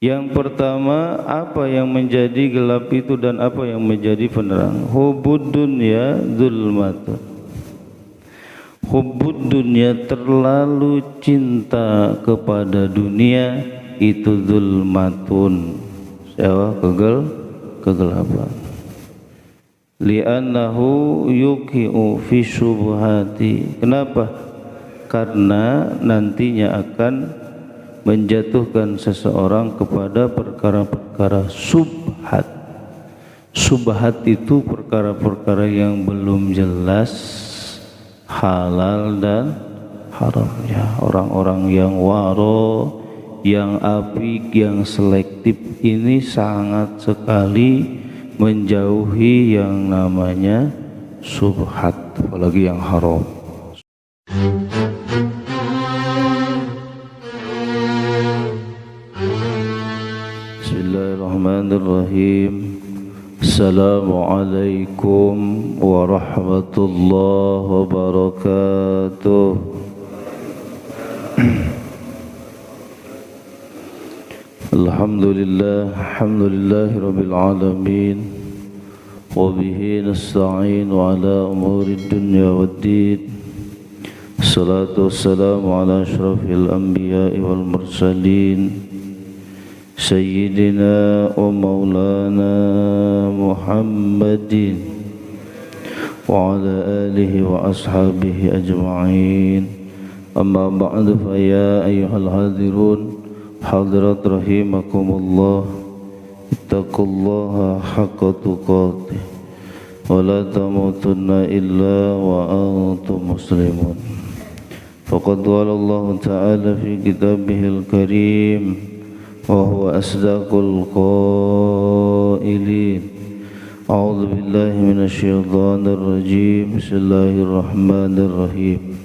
Yang pertama, apa yang menjadi gelap itu dan apa yang menjadi penerang. Hubbud dunya zulmatun. Hubbud dunya, terlalu cinta kepada dunia itu zulmatun. Kegelapan. Li'annahu yuqi'u fi syubhati. Kenapa? Karena nantinya akan menjatuhkan seseorang kepada perkara-perkara subhat. Subhat itu perkara-perkara yang belum jelas halal dan haramnya. Orang-orang yang waro, yang apik, yang selektif ini sangat sekali menjauhi yang namanya subhat, apalagi yang haram. Bismillahirrahmanirrahim. Assalamualaikum warahmatullahi wabarakatuh. Alhamdulillah, alhamdulillahi rabbil alamin. Wa bihi nasta'in ala umurid dunya waddin. Assalatu wassalamu ala asyrafil anbiya'i wal mursalin, Sayyidina wa maulana Muhammadin wa ala alihi wa ashabihi ajma'in. Amma ba'du, fa ya ayyuhal hadirun hadirat rahimakumullah, ittaqullaha haqqa tuqatih wa la tamutunna illa wa antum muslimun. Faqad qala Allah ta'ala fi kitabihil karim wa huwa asdaqul qailin. A'udzu billahi minasy syaithanir rajim. Bismillahirrahmanirrahim.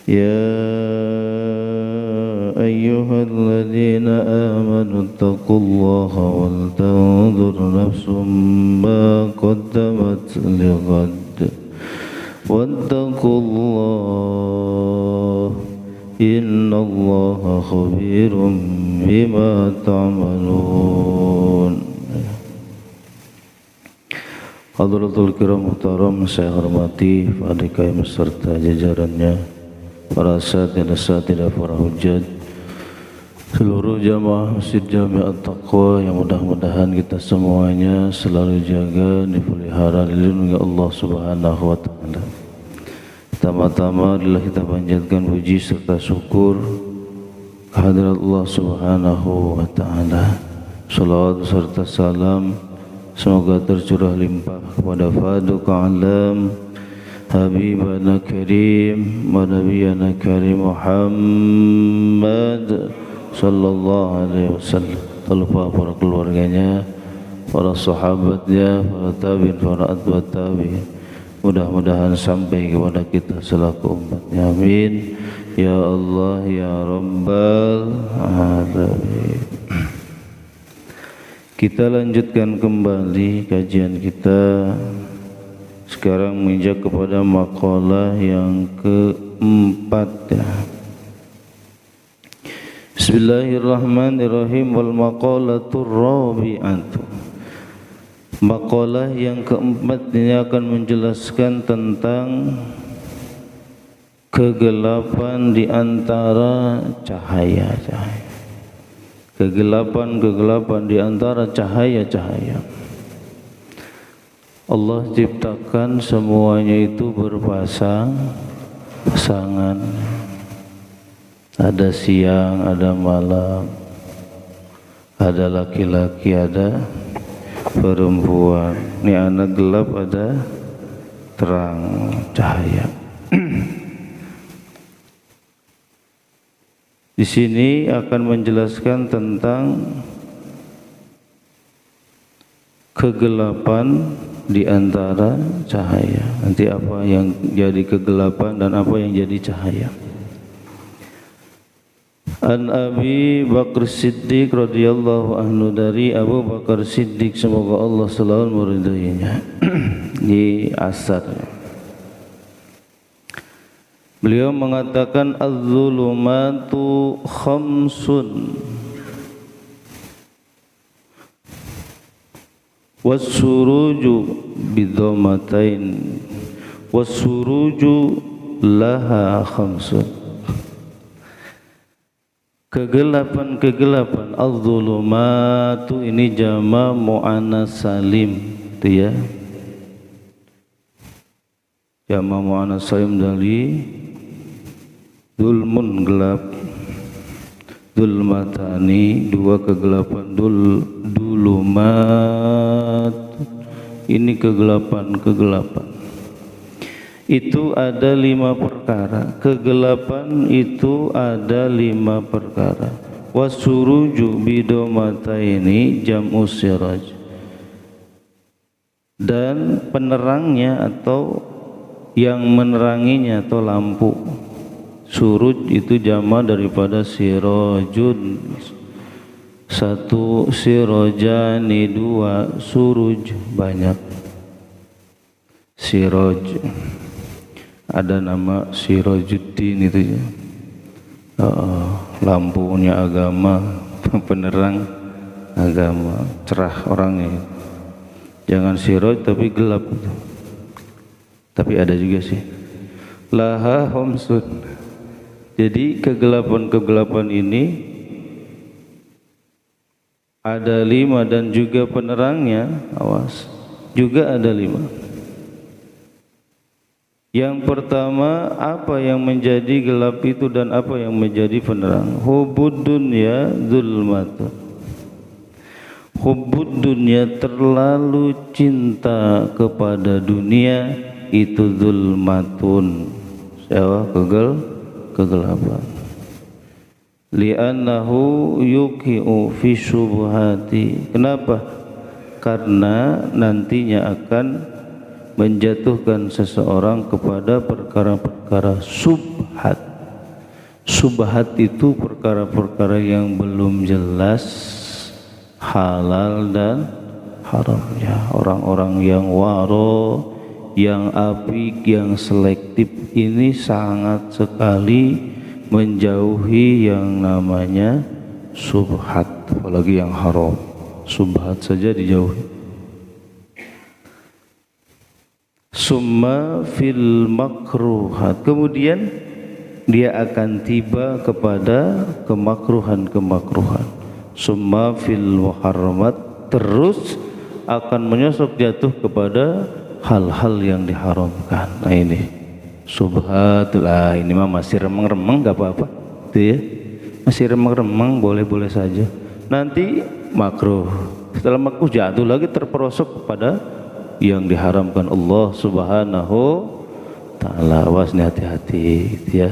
Ya ayyuhalladzina amanu taqullaha wal tanzur nafsum ma qaddamat lighad wattaqullaha innallaha khabirum bima ta'malun. Hadratul kiram muhtaram, saya hormati Pak DKM serta jajarannya, para asatidzah, para hujjat, seluruh jamaah Masjid Jami' At-Taqwa yang mudah-mudahan kita semuanya selalu jaga, dipelihara, dilindungi Allah Subhanahu wa taala. Pertama-tama adalah kita panjatkan puji serta syukur kehadirat Allah Subhanahu wa taala. Salawat serta salam semoga tercurah limpah kepada Faduq Alam Habibana Karim wa Nabiyana Karim Muhammad sallallahu alaihi wasallam. Tak lupa para keluarganya, para sahabatnya, para tabi'in, para atba'ut tabi'in. Mudah-mudahan sampai kepada kita selaku umatnya. Amin ya Allah ya Rabbal alamin. Kita lanjutkan kembali kajian kita. Sekarang menginjak kepada makalah yang keempat ya. Bismillahirrahmanirrahim. Wal maqalatur rabi'atu. Makalah yang keempat ini akan menjelaskan tentang kegelapan di antara cahaya-cahaya. Kegelapan di antara cahaya-cahaya. Allah ciptakan semuanya itu berpasang-pasangan. Ada siang, ada malam, ada laki-laki, ada perempuan. Ini anak gelap, ada terang, cahaya. Di sini akan menjelaskan tentang kegelapan di antara cahaya. Nanti apa yang jadi kegelapan dan apa yang jadi cahaya. An Abi Bakar Siddiq radhiyallahu anhu, dari Abu Bakar Siddiq semoga Allah selalu meridainya. Di asar beliau mengatakan az-zulumatu khamsun. Wassuruju bidhammatain wassuruju laha khamsun. Kegelapan-kegelapan az-zulumatu ini jama muannas salim itu ya. Jama muannas salim dari zulmun gelap, zulmatani dua kegelapan, dulumat ini kegelapan-kegelapan. Itu ada 5 perkara. Kegelapan itu ada 5 perkara. Wasuruju bidomataini jam'u siraj. Dan penerangnya atau yang meneranginya atau lampu. Suruj itu jama daripada sirajun. 1 sirajani, 2 suruj, banyak. Siraj. Ada nama Sirajuddin itu ya. Lampunya agama, penerang agama, cerah orangnya. Jangan siraj tapi gelap. Tapi ada juga sih. Laha khamsun. Jadi kegelapan-kegelapan ini ada 5 dan juga penerangnya, awas, juga ada 5. Yang pertama, apa yang menjadi gelap itu dan apa yang menjadi penerang? Hubbud dunya zulmatun. Hubbud dunya, terlalu cinta kepada dunia itu zulmatun. Kegelapan. Li'annahu yuqi'u fi syubhati. Kenapa? Karena nantinya akan menjatuhkan seseorang kepada perkara-perkara subhat. Subhat itu perkara-perkara yang belum jelas halal dan haramnya. Orang-orang yang waro, yang apik, yang selektif ini sangat sekali menjauhi yang namanya subhat, apalagi yang haram. Subhat saja dijauhi. Summa fil makruhat, kemudian dia akan tiba kepada kemakruhan-kemakruhan. Summa fil muharramat, terus akan menyosok jatuh kepada hal-hal yang diharamkan. Nah ini subhat lah, ini mah masih remeng-remeng gak apa-apa itu ya, masih remeng-remeng, boleh-boleh saja. Nanti makruh, setelah makruh jatuh lagi terperosok kepada yang diharamkan Allah Subhanahu ta'ala. Awas nih, hati-hati gitu ya.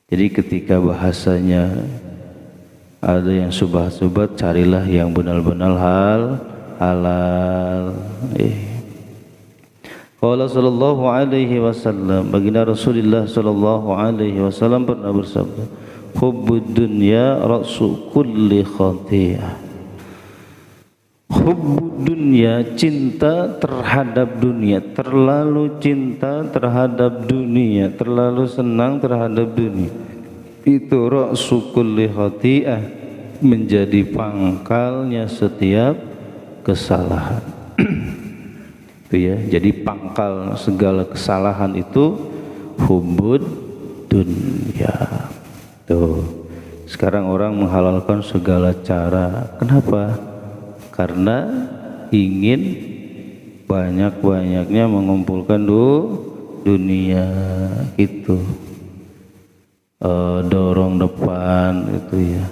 Jadi ketika bahasanya ada yang subhat-subhat, carilah yang benar-benar halal. Qala sallallahu alaihi wasallam, baginda Rasulullah sallallahu alaihi wasallam pernah bersabda, hubbud dunya ra'su kulli khati'ah. Hubbud dunya, cinta terhadap dunia, terlalu cinta terhadap dunia, terlalu senang terhadap dunia, itu ra'su kulli khati'ah, menjadi pangkalnya setiap kesalahan. Itu ya, jadi pangkal segala kesalahan itu hubbud dunya. Tuh, sekarang orang menghalalkan segala cara. Kenapa? Karena ingin banyak-banyaknya mengumpulkan dunia itu. Dorong depan itu ya,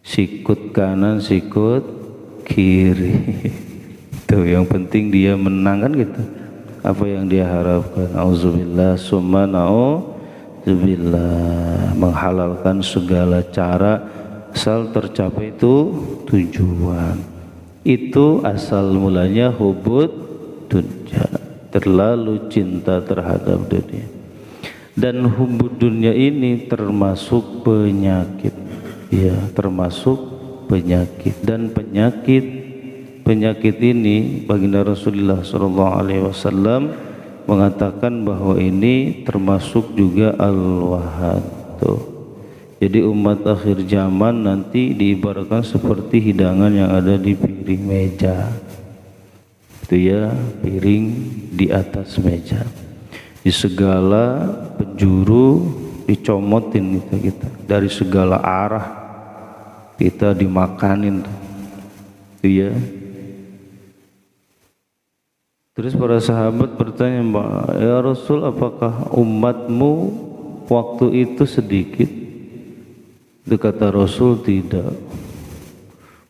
sikut kanan sikut kiri. Itu yang penting dia menang kan gitu, apa yang dia harapkan. Auzubillah summa na'udzubillah, menghalalkan segala cara asal tercapai itu tujuan. Itu asal mulanya hubbud dunya, terlalu cinta terhadap dunia. Dan hubbud dunya ini termasuk penyakit, ya, termasuk penyakit. Dan penyakit ini baginda Rasulullah SAW mengatakan bahwa ini termasuk juga al-wahan. Tuh, Jadi umat akhir zaman nanti diibaratkan seperti hidangan yang ada di piring meja. Itu ya, piring di atas meja. Di segala penjuru dicomotin itu kita. Dari segala arah kita dimakanin tuh. Itu ya. Terus para sahabat bertanya, ya Rasul, apakah umatmu waktu itu sedikit? Itu kata Rasul, tidak,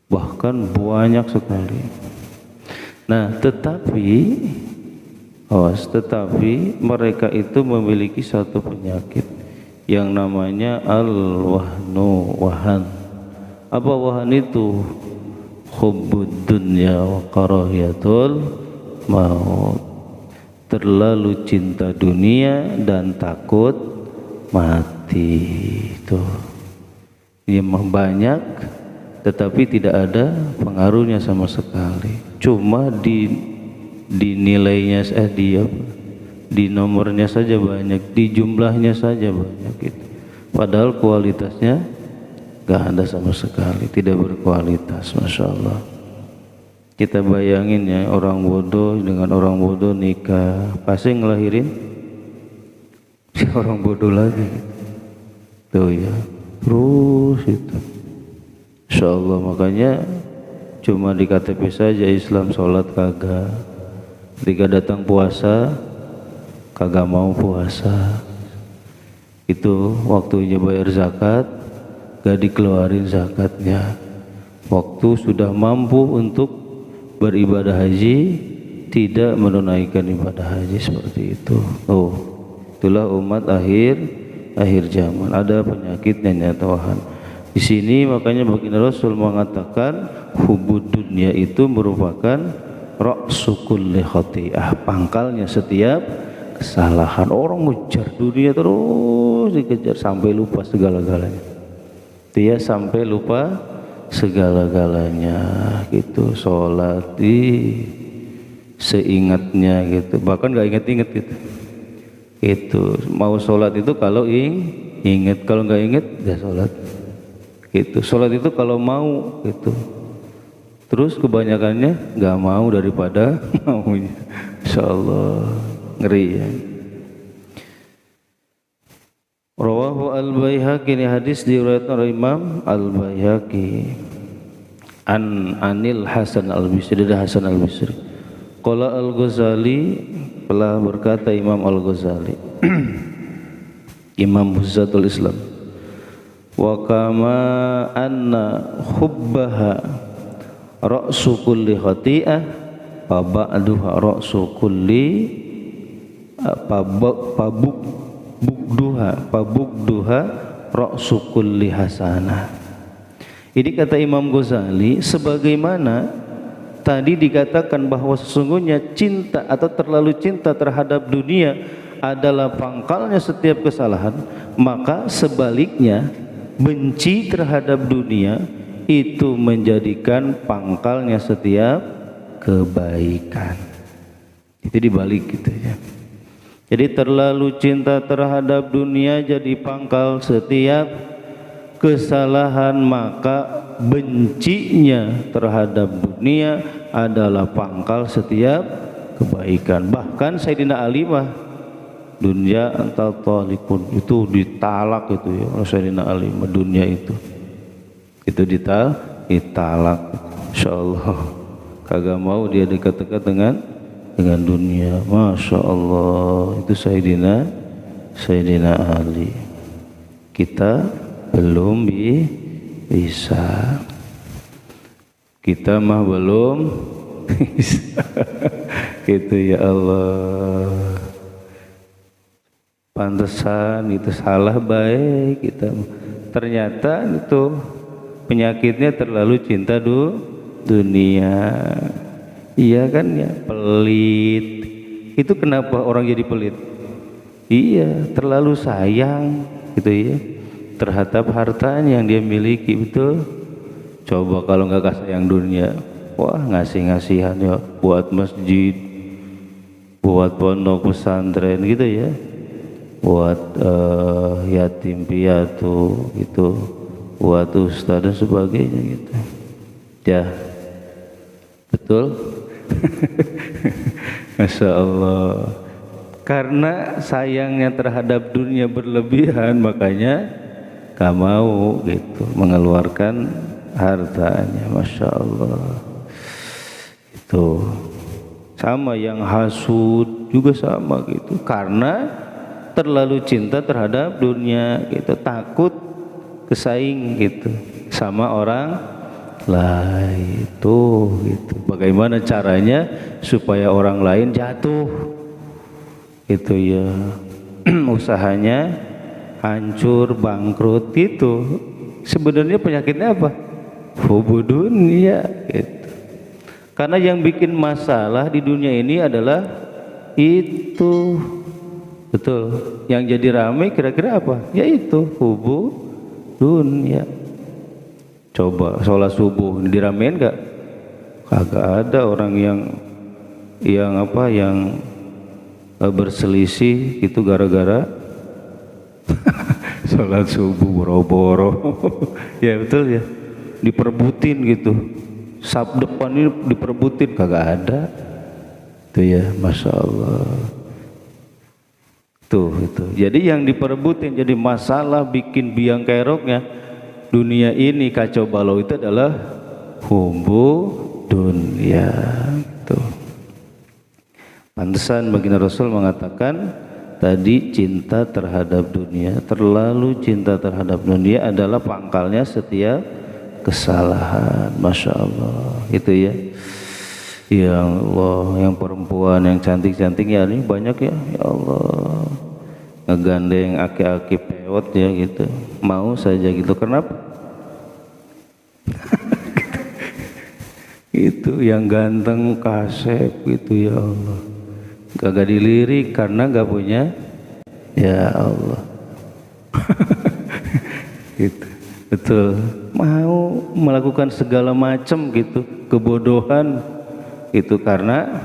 bahkan banyak sekali. Nah, tetapi mereka itu memiliki satu penyakit yang namanya al-wahnu, wahan. Apa wahan itu? Hubbud dunya wa karahiyatul maut. Terlalu cinta dunia dan takut mati. Tuh. Yang banyak tetapi tidak ada pengaruhnya sama sekali. Cuma di nilainya di nomornya saja banyak, di jumlahnya saja banyak gitu. Padahal kualitasnya gak ada sama sekali, tidak berkualitas. Masya Allah. Kita bayangin ya, orang bodoh dengan orang bodoh nikah, pasti ngelahirin orang bodoh lagi. Tuh ya, terus itu. Insya Allah, makanya cuma di KTP saja Islam, sholat kagak. Ketika datang puasa kagak mau puasa. Itu waktunya bayar zakat, gak dikeluarin zakatnya. Waktu sudah mampu untuk beribadah haji, tidak menunaikan ibadah haji, seperti itu. Oh, itulah umat akhir zaman. Ada penyakitnya nyatawahan. Di sini makanya baginda Rasul mengatakan hubud dunia itu merupakan ra'su kulli khati'ah, pangkalnya setiap kesalahan. Orang ngejar dunia terus dikejar sampai lupa segala-galanya. Dia sampai lupa segala-galanya gitu. Sholat seingatnya gitu, bahkan gak inget-inget gitu. Itu mau sholat itu kalau inget, kalau nggak inget gak sholat gitu. Sholat itu kalau mau gitu. Terus kebanyakannya nggak mau daripada maunya. Insyaallah, ngeri ya. Rawahu al-Baihaqi, ini hadis diriwayatkan oleh Imam al-Baihaqi anil Hasan al-Bisri, dari Hasan al-Bisri. Qala al-Ghazali, telah berkata Imam al-Ghazali Imam Huzatul Islam, wa kama anna hubbaha ra'su kulli khati'ah fa ba'duha ra'su kulli pabukduha ra'su kulli hasanah. Ini kata Imam Ghazali, sebagaimana tadi dikatakan bahwa sesungguhnya cinta atau terlalu cinta terhadap dunia adalah pangkalnya setiap kesalahan, maka sebaliknya benci terhadap dunia itu menjadikan pangkalnya setiap kebaikan. Itu dibalik gitu ya. Jadi terlalu cinta terhadap dunia jadi pangkal setiap kesalahan, maka bencinya terhadap dunia adalah pangkal setiap kebaikan. Bahkan Sayyidina Ali mah dunia antal talikun, itu ditalak itu ya. Sayyidina Ali mah dunia itu ditalak. Insyaallah kagak mau dia dekat-dekat dengan dunia. Masya Allah, itu Sayyidina Ali. Kita belum bisa, kita mah belum bisa. Gitu ya Allah, pantesan itu salah baik kita. Ternyata itu penyakitnya terlalu cinta dunia. Iya kan ya, pelit. Itu kenapa orang jadi pelit? Iya, terlalu sayang gitu ya terhadap hartanya yang dia miliki. Betul. Coba kalau nggak kasih yang dunia, wah ngasih-ngasihan ya buat masjid, buat pondok pesantren gitu ya. buat yatim piatu gitu, buat ustaz dan sebagainya gitu. Ya, betul. Masya Allah. Karena sayangnya terhadap dunia berlebihan, makanya gak mau gitu mengeluarkan hartanya. Masya Allah. Itu sama yang hasud juga sama gitu, karena terlalu cinta terhadap dunia gitu, takut kesaing gitu sama orang lain itu gitu. Bagaimana caranya supaya orang lain jatuh itu ya, usahanya hancur, bangkrut itu. Sebenarnya penyakitnya apa? Hubu dunia gitu. Karena yang bikin masalah di dunia ini adalah itu, betul. Yang jadi ramai kira-kira apa? Ya itu, hubu dunia. Coba sholat subuh diramein gak? Kagak ada orang yang apa, yang berselisih itu gara-gara sholat subuh boro-boro. Ya betul ya, diperbutin gitu. Sab depan ini diperbutin, kagak ada. Itu ya, Masya Allah. Tuh itu. Jadi yang diperbutin jadi masalah, bikin biang keroknya dunia ini kacau balau itu adalah hubbu dunia. Tuh. Pantesan baginda Rasul mengatakan tadi, cinta terhadap dunia, terlalu cinta terhadap dunia adalah pangkalnya setiap kesalahan. Masya Allah. Itu ya. Ya Allah, yang perempuan yang cantik-cantik ya ini banyak ya. Ya Allah, ngegandeng aki-aki pewot ya gitu, mau saja gitu. Kenapa? Itu yang ganteng kasep gitu ya Allah, gak dilirik karena gak punya. Ya Allah. Gitu. Betul, mau melakukan segala macam gitu kebodohan itu karena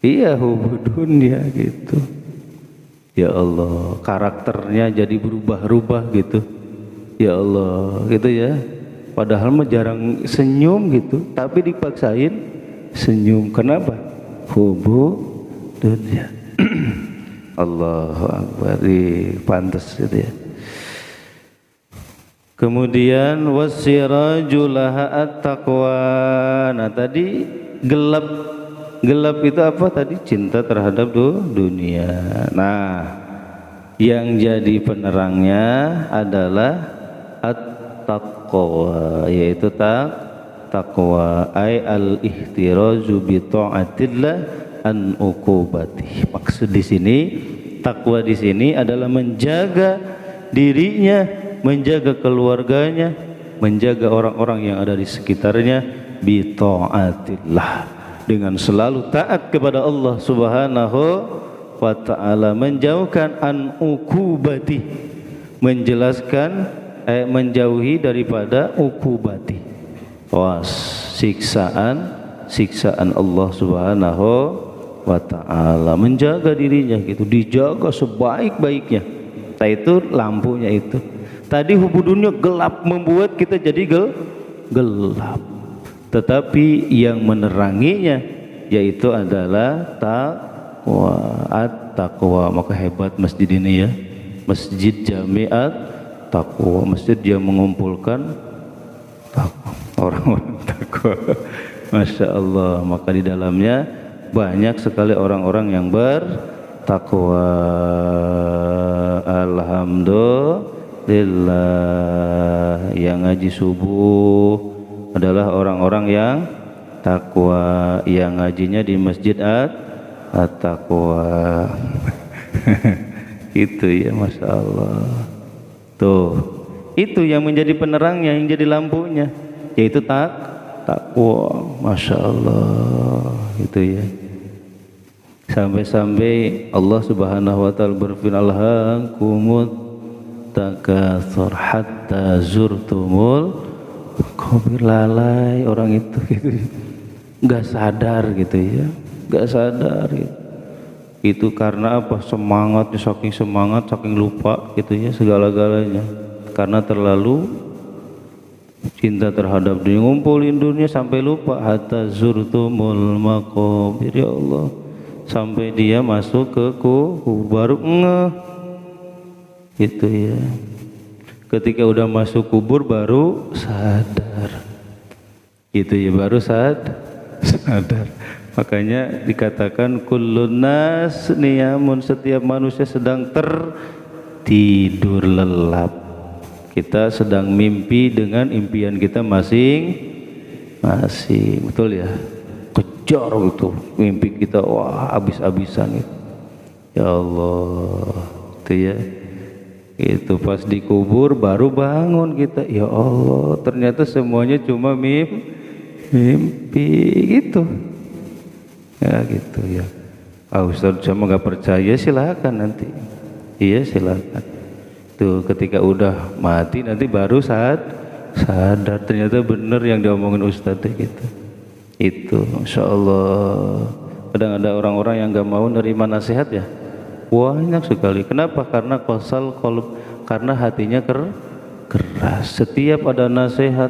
iya hubud dunia gitu. Ya Allah, karakternya jadi berubah-ubah gitu. Ya Allah, gitu ya. Padahal mah jarang senyum gitu, tapi dipaksain senyum. Kenapa? Hubud dunia. Allahu Akbar, pantas gitu ya. Kemudian wasirajul laha at-taqwa. Nah tadi gelap itu apa tadi? Cinta terhadap dunia. Nah, yang jadi penerangnya adalah at-taqwa, yaitu taqwa, ay al-ihtirazu bi ta'atillah an uqubati. Maksud di sini takwa di sini adalah menjaga dirinya, menjaga keluarganya, menjaga orang-orang yang ada di sekitarnya, bi ta'atillah, dengan selalu taat kepada Allah Subhanahu wa ta'ala, menjauhkan an uqubati, menjelaskan menjauhi daripada uqubati, siksaan Allah Subhanahu wa ta'ala, menjaga dirinya gitu, dijaga sebaik-baiknya. Nah itu lampunya itu. Tadi hubudunnya gelap, membuat kita jadi gelap. Tetapi yang meneranginya yaitu adalah taqwa, at-taqwa. Maka hebat masjid ini ya, Masjid Jami'at Taqwa, masjid yang mengumpulkan taqwa, orang-orang taqwa. Masya Allah. Maka di dalamnya banyak sekali orang-orang yang bertakwa. Alhamdulillah. Yang ngaji subuh adalah orang-orang yang takwa, yang ngajinya di masjid at-taqwa. Itu ya, Masya Allah. Tuh, itu yang menjadi penerangnya, yang jadi lampunya, yaitu takwa. Masya Allah. Itu ya. Sampai-sampai Allah Subhanahu wa ta'ala berfirman, alhaakumut takatsur hatta zurtumul qabir. Lalai orang itu gitu, nggak sadar gitu ya, nggak sadar gitu. Itu karena apa? Semangatnya, saking semangat, saking lupa gitu ya segala-galanya. Karena terlalu cinta terhadap dunia, ngumpulin dunia sampai lupa. Hatta zurtumul maqabir, ya Allah, sampai dia masuk ke kubur baru ngeh gitu ya. Ketika udah masuk kubur baru sadar gitu ya, baru sadar. Makanya dikatakan kullun nas niyamun, setiap manusia sedang tertidur lelap. Kita sedang mimpi dengan impian kita masing-masing, betul ya? Kejar gitu mimpi kita, wah habis-habisan gitu. Ya Allah, itu ya. Itu pas dikubur baru bangun kita. Ya Allah, ternyata semuanya cuma mimpi gitu. Ya gitu ya. Ustaz sama nggak percaya, silakan nanti. Iya silakan. Tuh ketika udah mati nanti baru sadar ternyata benar yang diomongin Ustaz gitu. Itu Masya Allah. Kadang ada orang-orang yang nggak mau nerima nasihat ya. Banyak sekali. Kenapa? Karena qasal qalb, karena hatinya keras. Setiap ada nasihat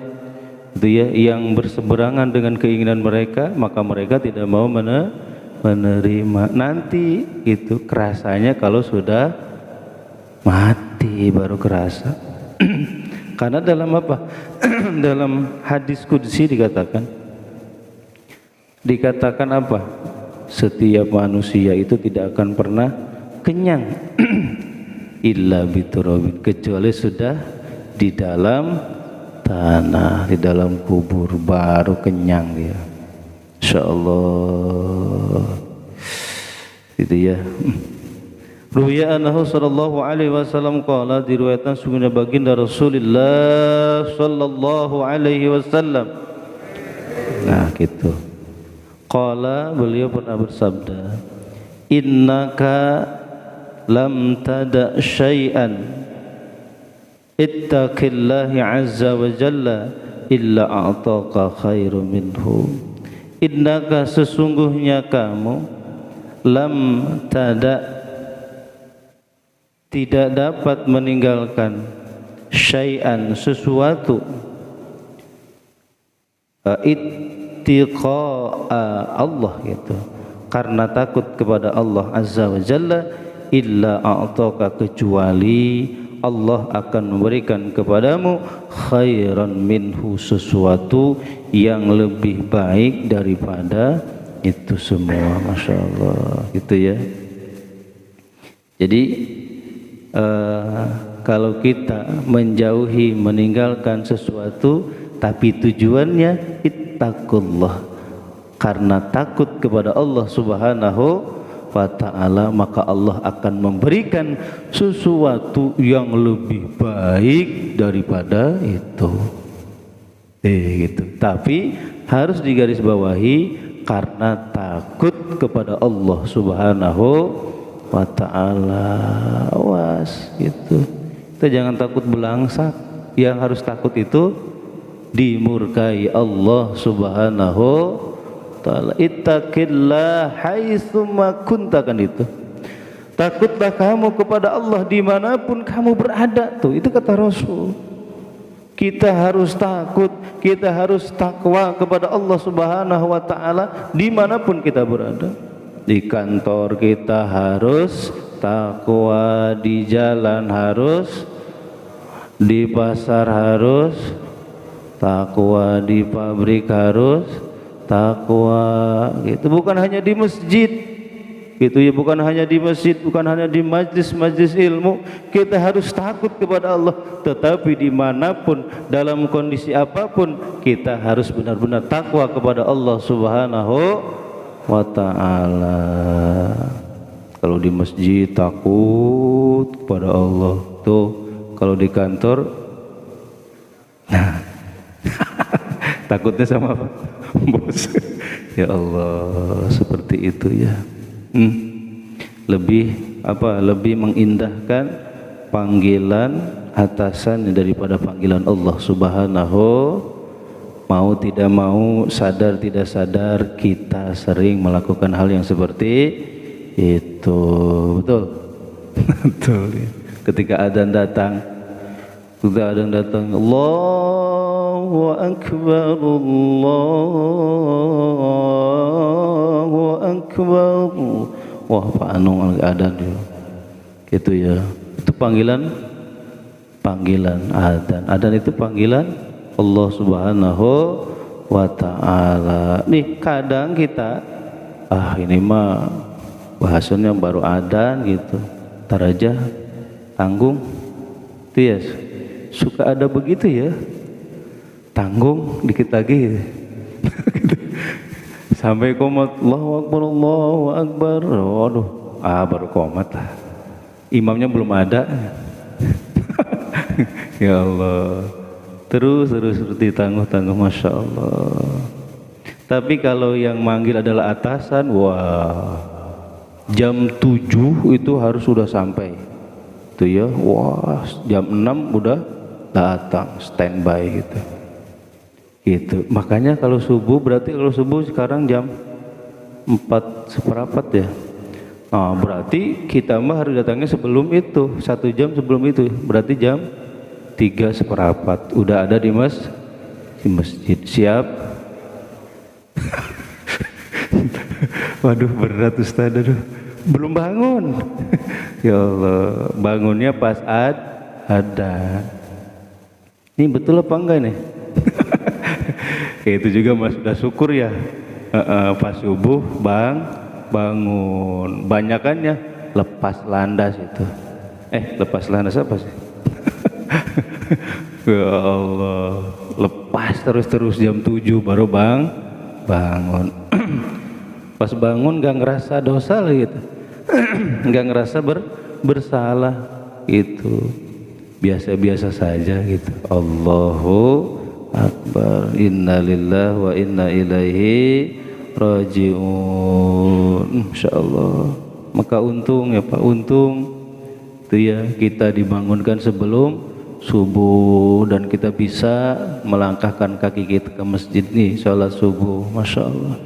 itu ya yang berseberangan dengan keinginan mereka, maka mereka tidak mau menerima. Nanti itu kerasanya kalau sudah mati baru kerasa. Karena dalam apa? Dalam hadis qudsi dikatakan apa? Setiap manusia itu tidak akan pernah kenyang illa biturabin, kecuali sudah di dalam tanah, di dalam kubur baru kenyang dia. Insyaallah itu ya. Ruwiya annahu sallallahu alaihi wasallam qala, diriwayatkan sungguhnya baginda Rasulullah sallallahu alaihi wasallam. Nah gitu. Qala, beliau pernah bersabda, innaka lam tada syai'an ittaqillahi azza wa jalla illa a'taka khairum minhu. Innaka, sesungguhnya kamu, lam tada, tidak dapat meninggalkan, syai'an, sesuatu, ittiqa'a Allah gitu, karena takut kepada Allah azza wa jalla, illa a'taka, kecuali Allah akan memberikan kepadamu khairan minhu, sesuatu yang lebih baik daripada itu semua. Masya Allah gitu ya. Jadi kalau kita menjauhi, meninggalkan sesuatu tapi tujuannya ittaqullah, karena takut kepada Allah subhanahu wa ta'ala, maka Allah akan memberikan sesuatu yang lebih baik daripada itu. Gitu. Tapi harus digarisbawahi karena takut kepada Allah subhanahu wa ta'ala. Awas gitu. Kita jangan takut belangsak. Yang harus takut itu dimurkai Allah subhanahu ta'ala. Ittaqillah haitsuma kunta, kan itu. Takutlah kamu kepada Allah dimanapun kamu berada. Tuh itu kata Rasul. Kita harus takut, kita harus takwa kepada Allah subhanahu wa ta'ala dimanapun kita berada. Di kantor kita harus takwa, di jalan harus, di pasar harus takwa, di pabrik harus takwa gitu. Bukan hanya di masjid gitu ya, bukan hanya di masjid, bukan hanya di majlis-majlis ilmu kita harus takut kepada Allah, tetapi dimanapun, dalam kondisi apapun, kita harus benar-benar takwa kepada Allah subhanahu wa ta'ala. Kalau di masjid takut kepada Allah, tuh kalau di kantor nah takutnya sama apa? Bos. Ya Allah, seperti itu ya. Lebih apa? Lebih mengindahkan panggilan atasan daripada panggilan Allah subhanahu. Mau tidak mau, sadar tidak sadar, kita sering melakukan hal yang seperti Itu betul. Betul. Ketika adzan datang, Allahu Akbar, Allahu Akbar. Wah, Pak Anung adzan dia. Gitu ya. Itu panggilan adzan. Adzan itu panggilan Allah Subhanahu wa ta'ala. Nih kadang kita ini mah bahasanya baru adzan gitu. Tar aja tanggung. Itu ya. Suka ada begitu ya. Tanggung dikit lagi. Sampai qomat Allahu Akbar, Allahu Akbar. Waduh, baru qomat lah. Imamnya belum ada. Ya Allah. Terus ditangguh, Masya Allah. Tapi kalau yang manggil adalah atasan, wah, jam 7 itu harus sudah sampai. Itu ya, wah, jam 6 udah datang, standby gitu. Gitu. Makanya kalau subuh, berarti kalau subuh sekarang jam 4:15 ya. Nah, berarti kita mah harus datangnya sebelum itu, 1 jam sebelum itu. Berarti jam 3:15 udah ada di masjid. Siap? Waduh, berat Ustaz. Aduh, belum bangun. Ya Allah, bangunnya pas ada. Ini betul apa enggak nih? Itu juga Mas sudah syukur ya. Pas subuh bangun. Banyakannya lepas landas itu. Lepas landas apa sih? Ya Allah, lepas terus jam 7 baru bangun. Pas bangun gak ngerasa dosa lah gitu. Gak ngerasa bersalah gitu. Biasa-biasa saja gitu. Allahu Akbar, inna lillahi wa inna ilaihi raji'un. Insyaallah. Maka untung ya Pak, untung itu ya kita dibangunkan sebelum subuh dan kita bisa melangkahkan kaki kita ke masjid nih sholat subuh. Masya Allah.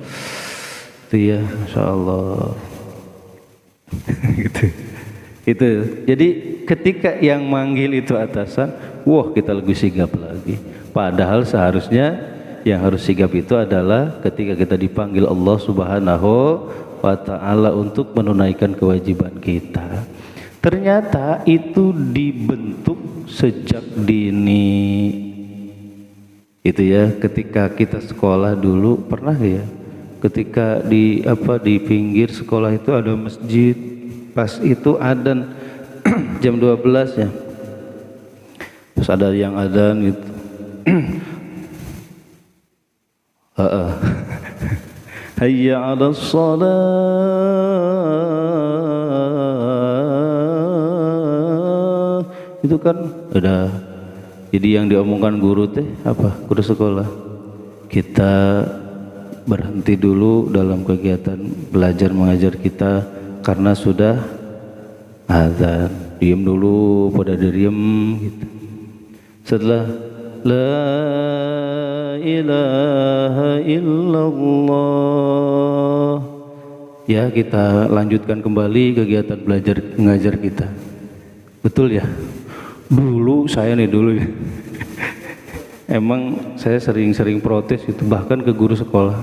Itu ya, Masya Allah. Gitu. Itu. Jadi ketika yang manggil itu atasan, wah kita lebih sigap lagi. Padahal seharusnya yang harus sigap itu adalah ketika kita dipanggil Allah Subhanahu wa ta'ala untuk menunaikan kewajiban kita. Ternyata itu dibentuk sejak dini. Itu ya, ketika kita sekolah dulu pernah ya, ketika di pinggir sekolah itu ada masjid. Pas itu adzan jam 12 ya. Terus ada yang adzan gitu. Hayya 'alas shalah. Itu kan udah. Jadi yang diomongkan guru teh apa? Guru sekolah. Kita berhenti dulu dalam kegiatan belajar mengajar kita karena sudah azan. Diam dulu, pada diem gitu. Setelah la ilaha illallah, ya kita lanjutkan kembali kegiatan belajar mengajar kita. Betul ya? Dulu saya nih dulu ya. Emang saya sering protes itu, bahkan ke guru sekolah.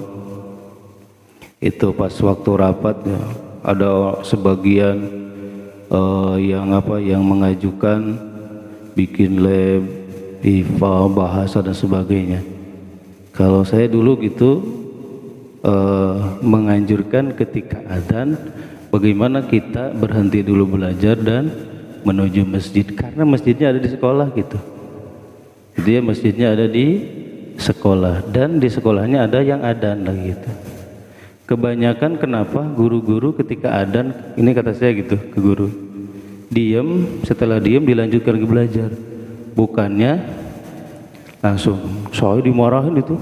Itu pas waktu rapat ya, ada sebagian yang mengajukan bikin lab IPA, bahasa dan sebagainya. Kalau saya dulu gitu menganjurkan ketika adzan bagaimana kita berhenti dulu belajar dan menuju masjid, karena masjidnya ada di sekolah gitu. Dia masjidnya ada di sekolah dan di sekolahnya ada yang adzan lagi gitu. Kebanyakan kenapa guru-guru ketika adzan, ini kata saya gitu ke guru, diam, setelah diam dilanjutkan ke belajar. Bukannya langsung saya dimarahin itu.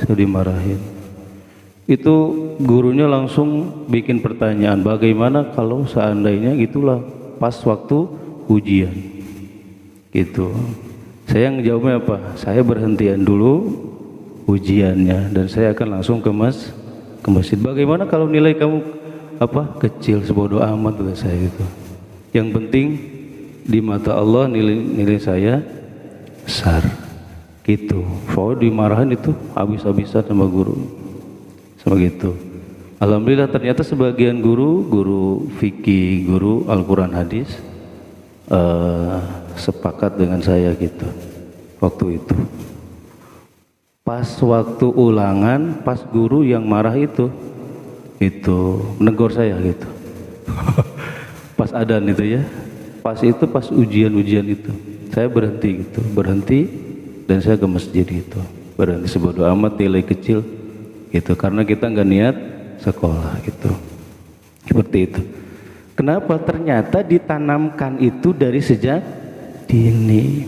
Saya dimarahin. Itu gurunya langsung bikin pertanyaan, bagaimana kalau seandainya gitulah pas waktu ujian. Gitu. Saya ngejawabnya apa? Saya berhentian dulu ujiannya dan saya akan langsung ke masjid. Bagaimana kalau nilai kamu kecil, sebodoh amat kata saya gitu. Yang penting di mata Allah nilai saya besar gitu. Soalnya dimarahin itu habis-habisan sama guru sama gitu. Alhamdulillah ternyata sebagian guru fikih, guru Al-Quran hadis sepakat dengan saya gitu waktu itu. Pas waktu ulangan, pas guru yang marah itu negor saya gitu. Pas adzan itu ya, pas ujian itu saya berhenti dan saya ke masjid gitu, berhenti. Sebodoh amat nilai kecil gitu, karena kita nggak niat sekolah gitu, seperti itu. Kenapa? Ternyata ditanamkan itu dari sejak dini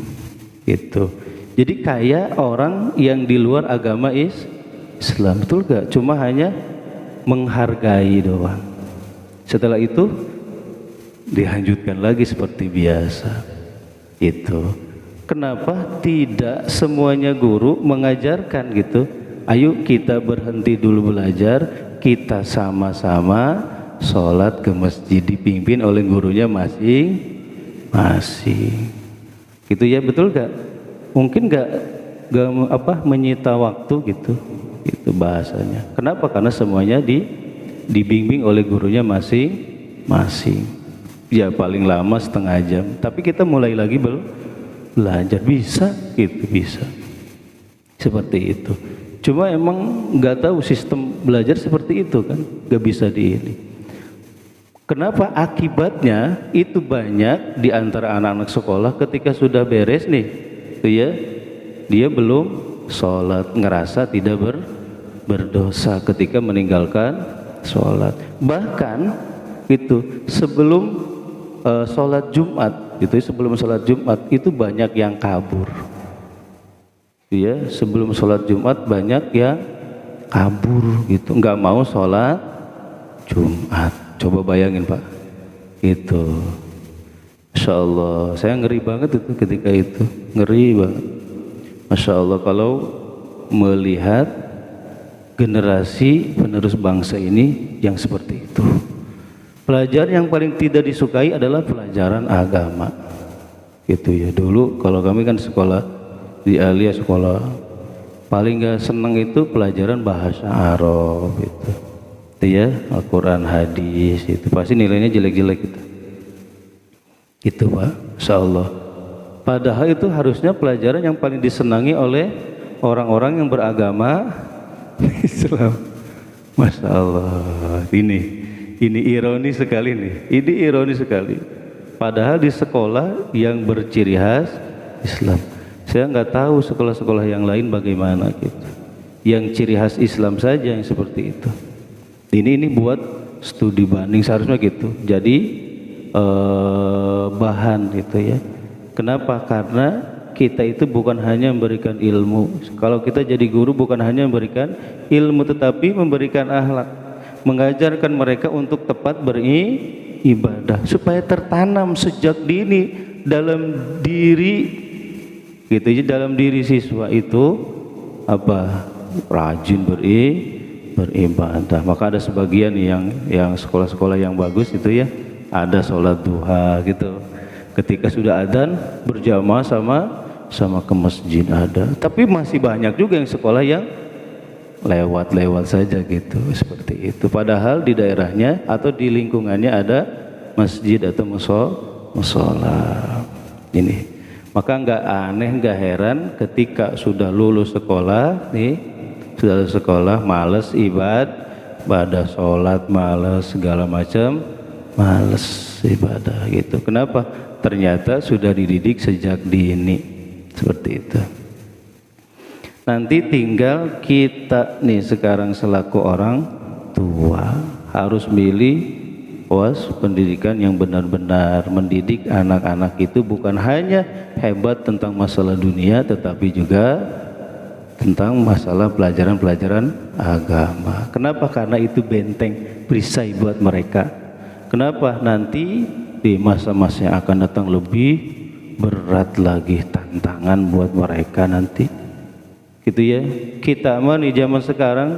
gitu. Jadi kayak orang yang di luar agama Islam, betul gak? Cuma hanya menghargai doang. Setelah itu dilanjutkan lagi seperti biasa. Itu kenapa tidak semuanya guru mengajarkan gitu? Ayo kita berhenti dulu belajar, kita sama-sama sholat ke masjid dipimpin oleh gurunya masing-masing. Gitu ya, betul gak? Mungkin gak menyita waktu gitu. Itu bahasanya. Kenapa? Karena semuanya dibimbing oleh gurunya masing-masing. Ya paling lama setengah jam. Tapi kita mulai lagi belajar, bisa gitu, bisa. Seperti itu. Cuma emang nggak tahu sistem belajar seperti itu kan, nggak bisa di ini. Kenapa? Akibatnya itu banyak di antara anak-anak sekolah ketika sudah beres nih, tuh ya, dia belum sholat, ngerasa tidak berdosa ketika meninggalkan sholat. Bahkan itu sebelum sholat Jumat, sebelum sholat Jumat itu banyak yang kabur. Ya, sebelum sholat Jumat banyak yang kabur gitu, nggak mau sholat Jumat. Coba bayangin Pak, itu, Masya Allah, saya ngeri banget itu ketika itu, ngeri banget. Masya Allah kalau melihat generasi penerus bangsa ini yang seperti itu. Pelajaran yang paling tidak disukai adalah pelajaran agama. Gitu ya. Dulu kalau kami kan sekolah di Alia, sekolah paling gak seneng itu pelajaran bahasa Arab gitu. Itu ya, Al-Quran, hadis, itu pasti nilainya jelek-jelek gitu. Gitu Pak, Insya Allah. Padahal itu harusnya pelajaran yang paling disenangi oleh orang-orang yang beragama Islam. Masya Allah, ini ironi sekali nih, ini ironi sekali. Padahal di sekolah yang berciri khas Islam, saya nggak tahu sekolah-sekolah yang lain bagaimana gitu. Yang ciri khas Islam saja yang seperti itu. Ini buat studi banding seharusnya gitu. Jadi bahan gitu ya. Kenapa? Karena kita itu bukan hanya memberikan ilmu. Kalau kita jadi guru bukan hanya memberikan ilmu, tetapi memberikan akhlak, mengajarkan mereka untuk tepat beribadah supaya tertanam sejak dini dalam diri gitu ya, dalam diri siswa itu rajin beribadah. Maka ada sebagian yang sekolah-sekolah yang bagus itu ya, ada sholat duha gitu, ketika sudah adzan berjamaah sama ke masjid ada. Tapi masih banyak juga yang sekolah yang lewat saja gitu, seperti itu. Padahal di daerahnya atau di lingkungannya ada masjid atau musola. Ini, maka nggak aneh, nggak heran ketika sudah lulus sekolah males ibadah sholat, males segala macam, males ibadah gitu. Kenapa? Ternyata sudah dididik sejak dini seperti itu. Nanti tinggal kita nih sekarang selaku orang tua harus milih pendidikan yang benar-benar mendidik anak-anak itu bukan hanya hebat tentang masalah dunia, tetapi juga tentang masalah pelajaran-pelajaran agama. Kenapa? Karena itu benteng perisai buat mereka. Kenapa? Nanti di masa-masa yang akan datang lebih berat lagi tantangan buat mereka nanti. Gitu ya. Kita mah di zaman sekarang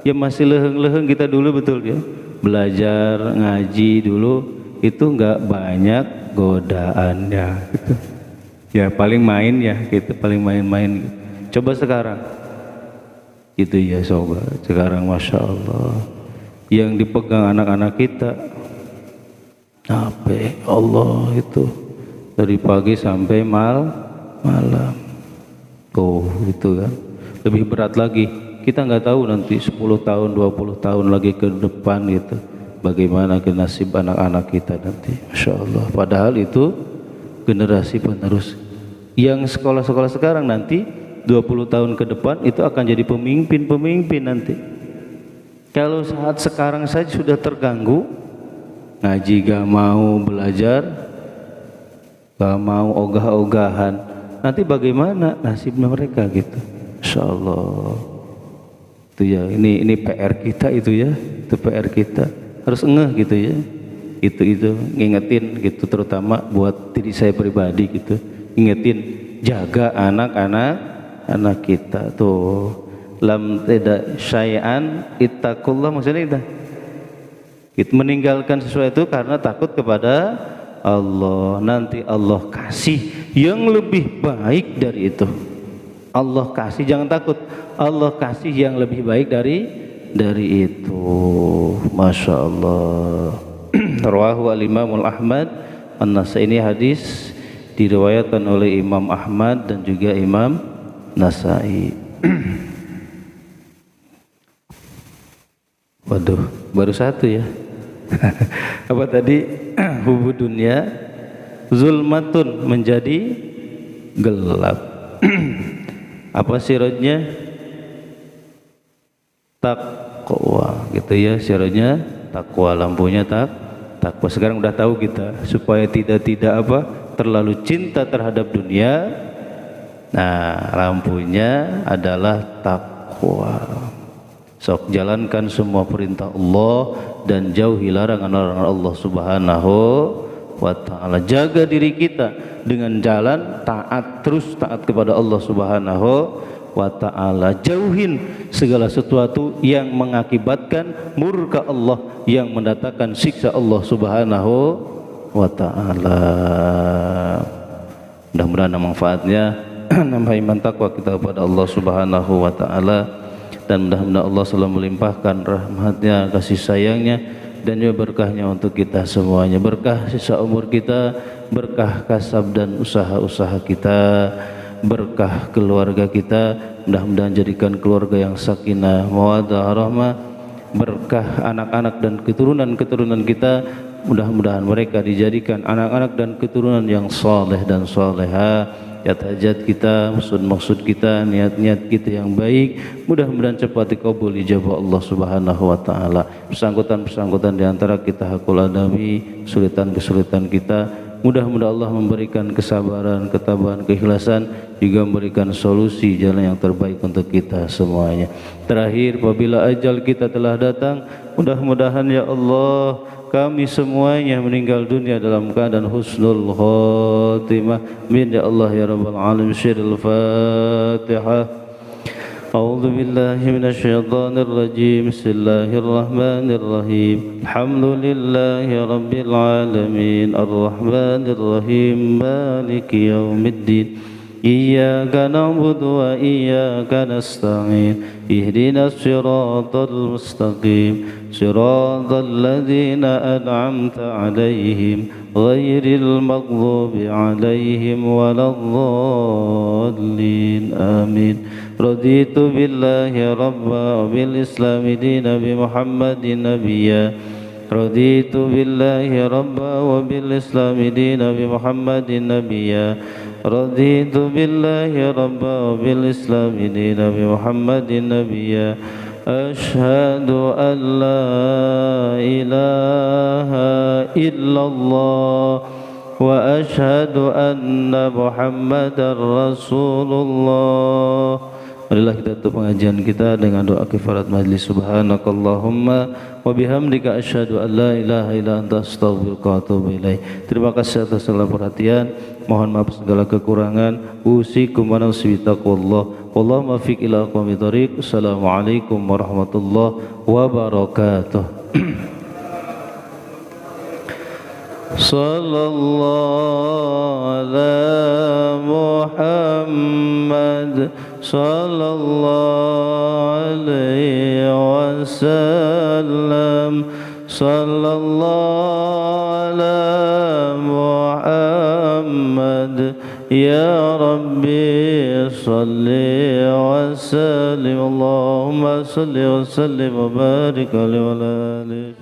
ya masih leheng-leheng kita dulu, betul ya. belajar ngaji dulu itu nggak banyak godaannya gitu. Ya paling main ya gitu, paling main-main gitu. Coba sekarang itu ya sobat, sekarang Masya Allah yang dipegang anak-anak kita HP Allah itu dari pagi sampai malam tuh itu kan lebih berat lagi. Kita nggak tahu nanti 10 tahun 20 tahun lagi ke depan gitu bagaimana nasib anak-anak kita nanti. Masya Allah, padahal itu generasi penerus yang sekolah-sekolah sekarang nanti 20 tahun ke depan itu akan jadi pemimpin nanti. Kalau saat sekarang saja sudah terganggu, ngaji gak mau belajar, gak mau ogah-ogahan, nanti bagaimana nasibnya mereka gitu. Insya Allah itu ya, ini PR kita itu ya, itu PR kita harus ngeh gitu ya, itu ngingetin gitu, terutama buat diri saya pribadi gitu, ingetin jaga anak-anak kita tuh. Lam tidak syai'an ittaqullah, maksudnya itu meninggalkan sesuatu karena takut kepada Allah, nanti Allah kasih yang lebih baik dari itu. Allah kasih, jangan takut, Allah kasih yang lebih baik dari itu. Masya Allah. Rawahu al-Imamul Ahmad An-Nasai, ini hadis diriwayatkan oleh Imam Ahmad dan juga Imam Nasai. Waduh, baru satu ya. Apa tadi? Hubud dunia zulmatun, menjadi gelap. Apa sirotnya? Takwa gitu ya, sirotnya takwa, lampunya takwa. Sekarang udah tahu kita supaya tidak apa terlalu cinta terhadap dunia. Nah, lampunya adalah takwa. Sok jalankan semua perintah Allah dan jauhi larangan-larangan Allah Subhanahu wa ta'ala. Jaga diri kita dengan jalan taat, terus taat kepada Allah Subhanahu wa ta'ala. Jauhin segala sesuatu yang mengakibatkan murka Allah, yang mendatangkan siksa Allah Subhanahu wa ta'ala. Mudah-mudahan manfaatnya nambah iman takwa kita kepada Allah Subhanahu wa ta'ala, dan mudah-mudahan Allah selalu melimpahkan rahmatnya, kasih sayangnya, dan juga berkahnya untuk kita semuanya. Berkah sisa umur kita, berkah kasab dan usaha-usaha kita, berkah keluarga kita, mudah-mudahan jadikan keluarga yang sakinah, mawaddah, rahmah, berkah anak-anak dan keturunan-keturunan kita, mudah-mudahan mereka dijadikan anak-anak dan keturunan yang saleh dan salehah. Hajat kita, maksud kita, niat-niat kita yang baik, mudah-mudahan cepat dikabul ijabah Allah Subhanahu wa ta'ala. Persangkutan di antara kita hakul adami, kesulitan kita, mudah-mudahan Allah memberikan kesabaran, ketabahan, keikhlasan, juga memberikan solusi jalan yang terbaik untuk kita semuanya. Terakhir, apabila ajal kita telah datang, mudah-mudahan ya Allah kami semuanya meninggal dunia dalam keadaan husnul khatimah. Amin ya Allah ya rabbal alamin. Syirul Fatihah. A'udzu billahi minasyaitonir rajim. Bismillahirrahmanirrahim. Alhamdulillahi rabbil alamin. Arrahmanir rahim. Maliki yaumiddin. Iyyaka na'budu wa iyyaka nasta'in. Ihdinas siratal mustaqim. Siratal ladzina an'amta 'alaihim ghairil maghdubi 'alaihim waladdallin. Amin. Raditu billahi rabba wa bil islami dina bi Muhammadin nabiyya. Raditu billahi rabba wa bil islami dina bi Muhammadin nabiyya. Raditu billahi rabba wa bil islami dina bi Muhammadin nabiyya. Ashhadu an la ilaha illallah wa ashhadu anna Muhammadar Rasulullah. Marilah kita tutup pengajian kita dengan doa kifarat majlis. Subhanakallahumma wa bihamdika asyhadu an la ilaha illa anta astaghfiruka wa atubu ilaik. Terima kasih atas segala perhatian. Mohon maaf segala kekurangan. Usikum wa nafsi bitaqwallah. Wallahu muwaffiq ila aqwamit thoriq. Assalamualaikum warahmatullahi wabarakatuh. sallallahu ala Muhammad sallallahu alaihi wasallam sallallahu ala Muhammad ya Rabbi salli wa sallim Allahumma salli wa sallim wa barik alaihi wa alihi